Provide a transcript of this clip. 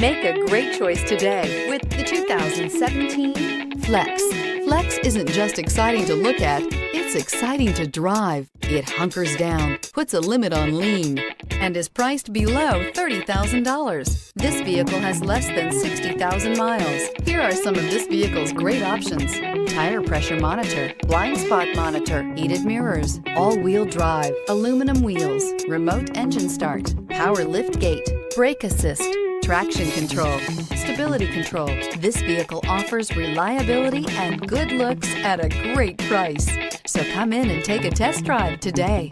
Make a great choice today with the 2017 Flex. Flex isn't just exciting to look at, it's exciting to drive. It hunkers down, puts a limit on lean, and is priced below $30,000. This vehicle has less than 60,000 miles. Here are some of this vehicle's great options: tire pressure monitor, blind spot monitor, heated mirrors, all-wheel drive, aluminum wheels, remote engine start, power lift gate, brake assist, traction control, stability control. This vehicle offers reliability and good looks at a great price. So come in and take a test drive today.